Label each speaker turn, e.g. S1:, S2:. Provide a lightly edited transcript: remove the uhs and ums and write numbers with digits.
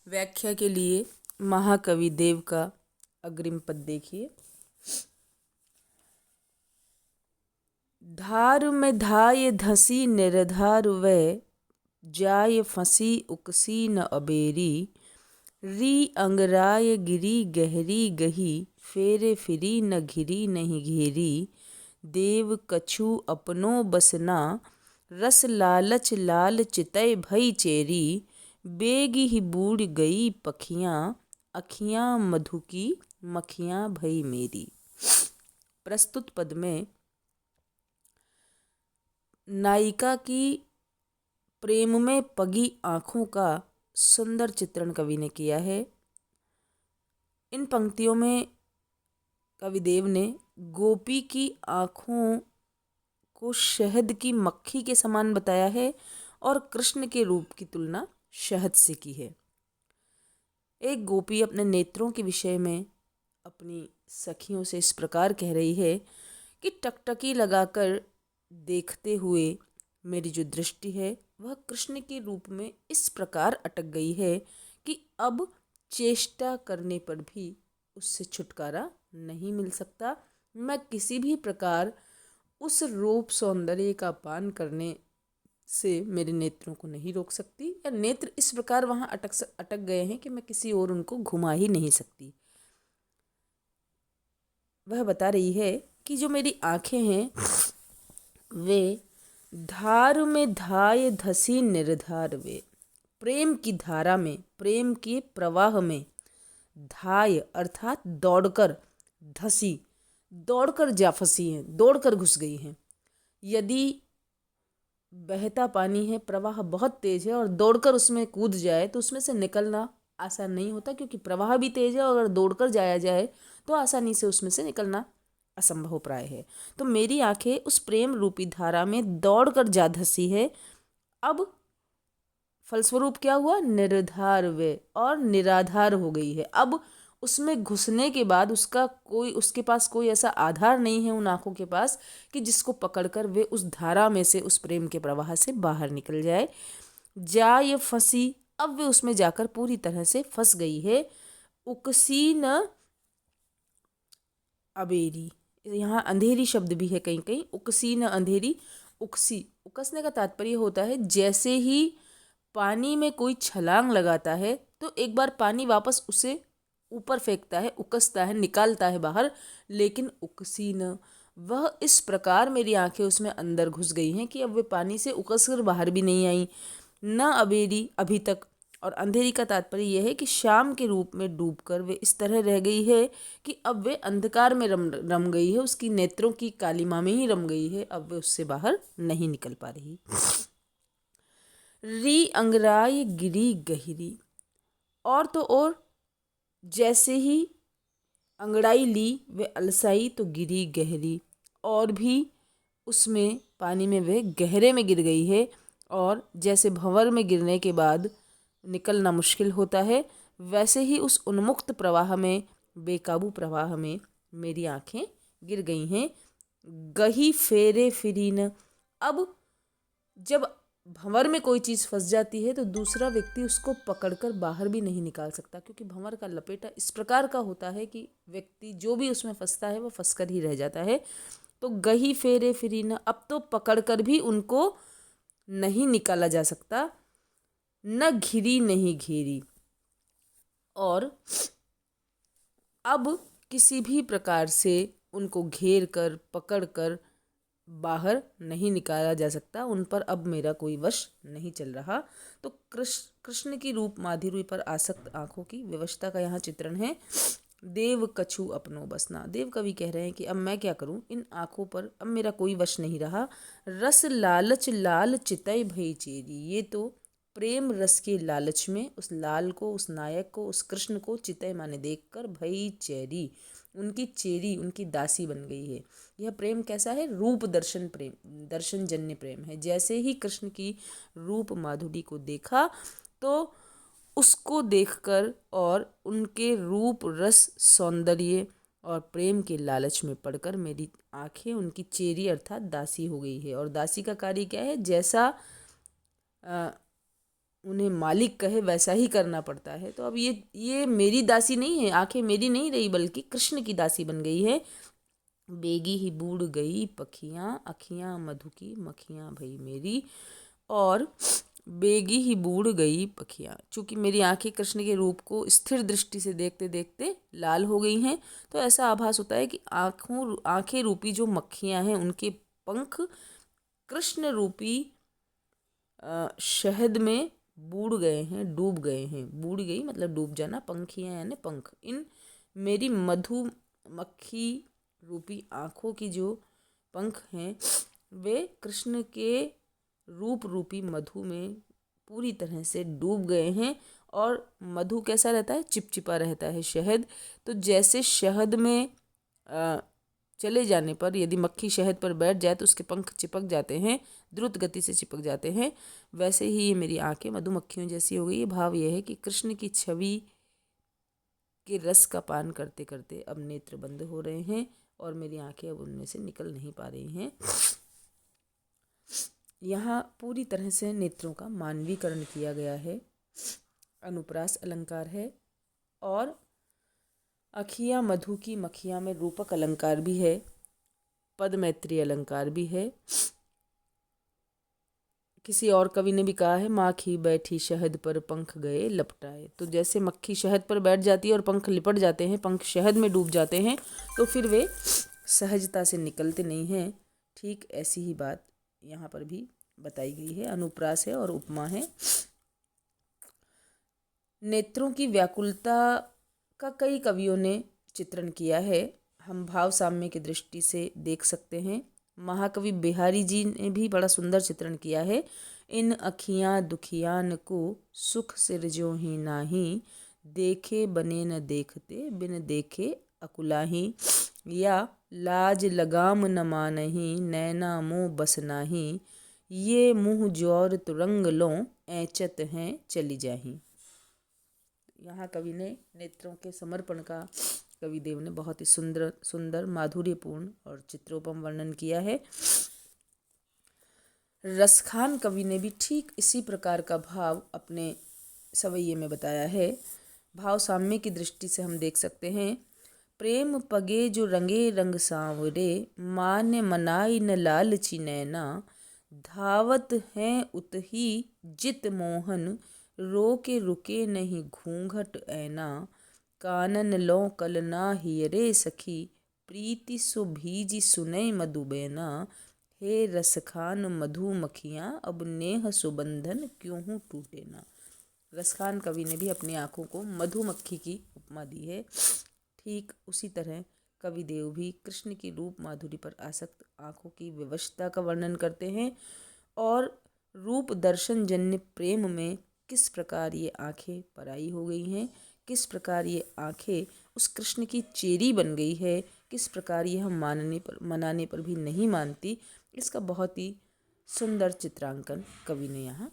S1: व्याख्या के लिए महाकवि देव का अग्रिम पद देखिए। धार में धाय धसी निर्धार वै, जाय फंसी उकसी न अबेरी। री अंगराय गिरी गहरी गही, फेरे फिरी न घिरी नहीं घेरी। देव कछु अपनो बसना, रस लालच लाल चितय भई चेरी। बेग ही बूढ़ गई पखियाँ, अखियाँ मधु की मखियाँ भई मेरी। प्रस्तुत पद में नायिका की प्रेम में पगी आँखों का सुंदर चित्रण कवि ने किया है। इन पंक्तियों में कविदेव ने गोपी की आँखों को शहद की मक्खी के समान बताया है और कृष्ण के रूप की तुलना शहद से की है। एक गोपी अपने नेत्रों के विषय में अपनी सखियों से इस प्रकार कह रही है कि टकटकी लगाकर देखते हुए मेरी जो दृष्टि है वह कृष्ण के रूप में इस प्रकार अटक गई है कि अब चेष्टा करने पर भी उससे छुटकारा नहीं मिल सकता। मैं किसी भी प्रकार उस रूप सौंदर्य का पान करने से मेरे नेत्रों को नहीं रोक सकती, या नेत्र इस प्रकार वहाँ अटक गए हैं कि मैं किसी और उनको घुमा ही नहीं सकती। वह बता रही है कि जो मेरी आँखें हैं वे धार में धाय धसी निर्धार वे, प्रेम की धारा में, प्रेम के प्रवाह में धाय अर्थात दौड़कर, धसी दौड़कर जा फंसी हैं, दौड़कर घुस गई हैं। यदि बहता पानी है, प्रवाह बहुत तेज है और दौड़कर उसमें कूद जाए तो उसमें से निकलना आसान नहीं होता, क्योंकि प्रवाह भी तेज है और अगर दौड़कर जाया जाए तो आसानी से उसमें से निकलना असंभव प्राय है। तो मेरी आंखें उस प्रेम रूपी धारा में दौड़कर जा धसी है। अब फलस्वरूप क्या हुआ? निर्धार वे और निराधार हो गई है। अब उसमें घुसने के बाद उसके पास कोई ऐसा आधार नहीं है उन आँखों के पास कि जिसको पकड़कर वे उस धारा में से, उस प्रेम के प्रवाह से बाहर निकल जाए। जा ये फंसी, अब वे उसमें जाकर पूरी तरह से फंस गई है। उकसी न अबेरी, यहाँ अंधेरी शब्द भी है कहीं कहीं। उकसी न अंधेरी, उकसी उकसने का तात्पर्य होता है जैसे ही पानी में कोई छलांग लगाता है तो एक बार पानी वापस उसे ऊपर फेंकता है, उकसता है, निकालता है बाहर, लेकिन उकसी न, वह इस प्रकार मेरी आंखें उसमें अंदर घुस गई हैं कि अब वे पानी से उकस कर बाहर भी नहीं आई। न अबेरी, अभी तक। और अंधेरी का तात्पर्य यह है कि शाम के रूप में डूबकर वे इस तरह रह गई है कि अब वे अंधकार में रम गई है, उसकी नेत्रों की कालिमा में ही रम गई है, अब वे उससे बाहर नहीं निकल पा रही। री अंगराय गिरी गहरी, और तो और जैसे ही अंगड़ाई ली वे अलसाई तो गिरी गहरी, और भी उसमें पानी में वे गहरे में गिर गई है। और जैसे भंवर में गिरने के बाद निकलना मुश्किल होता है, वैसे ही उस उन्मुक्त प्रवाह में, बेकाबू प्रवाह में मेरी आंखें गिर गई हैं। गही फेरे फिरीन, अब जब भंवर में कोई चीज़ फंस जाती है तो दूसरा व्यक्ति उसको पकड़कर बाहर भी नहीं निकाल सकता, क्योंकि भंवर का लपेटा इस प्रकार का होता है कि व्यक्ति जो भी उसमें फंसता है वह फंसकर ही रह जाता है। तो गही फेरे फिरीन, अब तो पकड़कर भी उनको नहीं निकाला जा सकता। न घिरी नहीं घेरी, और अब किसी भी प्रकार से उनको घेर कर, पकड़ कर बाहर नहीं निकाला जा सकता, उन पर अब मेरा कोई वश नहीं चल रहा। तो कृष्ण की रूप माधुरी पर आसक्त आँखों की विवशता का यहाँ चित्रण है। देव कछु अपनो बसना, देव कवि कह रहे हैं कि अब मैं क्या करूं, इन आँखों पर अब मेरा कोई वश नहीं रहा। रस लालच लाल चितय भई चेरी, ये तो प्रेम रस के लालच में उस लाल को, उस नायक को, उस कृष्ण को चितय माने देखकर भई चेरी, उनकी चेरी, उनकी दासी बन गई है। यह प्रेम कैसा है? रूप दर्शन प्रेम, दर्शन जन्य प्रेम है। जैसे ही कृष्ण की रूप माधुरी को देखा तो उसको देखकर और उनके रूप रस सौंदर्य और प्रेम के लालच में पड़कर मेरी आंखें उनकी चेरी अर्थात दासी हो गई है। और दासी का कार्य क्या है? जैसा उन्हें मालिक कहे वैसा ही करना पड़ता है। तो अब ये मेरी दासी नहीं है, आंखें मेरी नहीं रही बल्कि कृष्ण की दासी बन गई है। बेगी ही बूढ़ गई पखियाँ, अखियाँ मधु की मखियाँ भई मेरी। और बेगी ही बूढ़ गई पखियाँ, चूँकि मेरी आंखें कृष्ण के रूप को स्थिर दृष्टि से देखते देखते लाल हो गई हैं, तो ऐसा आभास होता है कि आंखें रूपी जो मक्खियाँ हैं उनके पंख कृष्ण रूपी शहद में बूढ़ गए हैं, डूब गए हैं। बूढ़ गई मतलब डूब जाना, पंखियाँ यानी पंख। इन मेरी मधुमक्खी रूपी आँखों की जो पंख हैं वे कृष्ण के रूप रूपी मधु में पूरी तरह से डूब गए हैं। और मधु कैसा रहता है? चिपचिपा रहता है, शहद। तो जैसे शहद में चले जाने पर यदि मक्खी शहद पर बैठ जाए तो उसके पंख चिपक जाते हैं, द्रुत गति से चिपक जाते हैं, वैसे ही ये मेरी आंखें मधुमक्खियों जैसी हो गई। ये भाव यह है कि कृष्ण की छवि के रस का पान करते करते अब नेत्र बंद हो रहे हैं और मेरी आंखें अब उनमें से निकल नहीं पा रही हैं। यहाँ पूरी तरह से नेत्रों का मानवीकरण किया गया है। अनुप्रास अलंकार है और अखियाँ मधु की मखियाँ में रूपक अलंकार भी है, पद मैत्री अलंकार भी है। किसी और कवि ने भी कहा है, माखी बैठी शहद पर पंख गए लपटाए। तो जैसे मक्खी शहद पर बैठ जाती है और पंख लिपट जाते हैं, पंख शहद में डूब जाते हैं, तो फिर वे सहजता से निकलते नहीं हैं। ठीक ऐसी ही बात यहाँ पर भी बताई गई है। अनुप्रास है और उपमा है। नेत्रों की व्याकुलता का कई कवियों ने चित्रण किया है। हम भाव साम्य की दृष्टि से देख सकते हैं। महाकवि बिहारी जी ने भी बड़ा सुंदर चित्रण किया है। इन अखियाँ दुखियान को सुख सिरजो ही नाही, देखे बने न देखते बिन देखे अकुलाही। या लाज लगाम न मानही, नैना मोह बस नाही, ये मुँह जौर तुरंग लो, ऐचत हैं चली जाही। यहाँ कवि ने नेत्रों के समर्पण का कविदेव ने बहुत ही सुंदर सुंदर माधुर्यपूर्ण और चित्रोपम वर्णन किया है। रसखान कवि ने भी ठीक इसी प्रकार का भाव अपने सवैये में बताया है। भाव साम्य की दृष्टि से हम देख सकते हैं। प्रेम पगे जो रंगे रंग सांवरे, मान मनाई न लालची नैना, धावत हैं उतही जित मोहन, रो के रुके नहीं घूंघट ऐना, कानन लो कल ना हियरे सखी, प्रीति सो भीजी सुनय मधुबैना, हे रसखान मधुमक्खियाँ अब नेह सुबंधन क्यों हूँ टूटे ना। रसखान कवि ने भी अपनी आँखों को मधुमक्खी की उपमा दी है। ठीक उसी तरह कविदेव भी कृष्ण की रूप माधुरी पर आसक्त आँखों की विवशता का वर्णन करते हैं और रूप दर्शन जन्य प्रेम में किस प्रकार ये आँखें पराई हो गई हैं, किस प्रकार ये आँखें उस कृष्ण की चेरी बन गई है, किस प्रकार ये हम मनाने पर भी नहीं मानती, इसका बहुत ही सुंदर चित्रांकन कवि ने यहाँ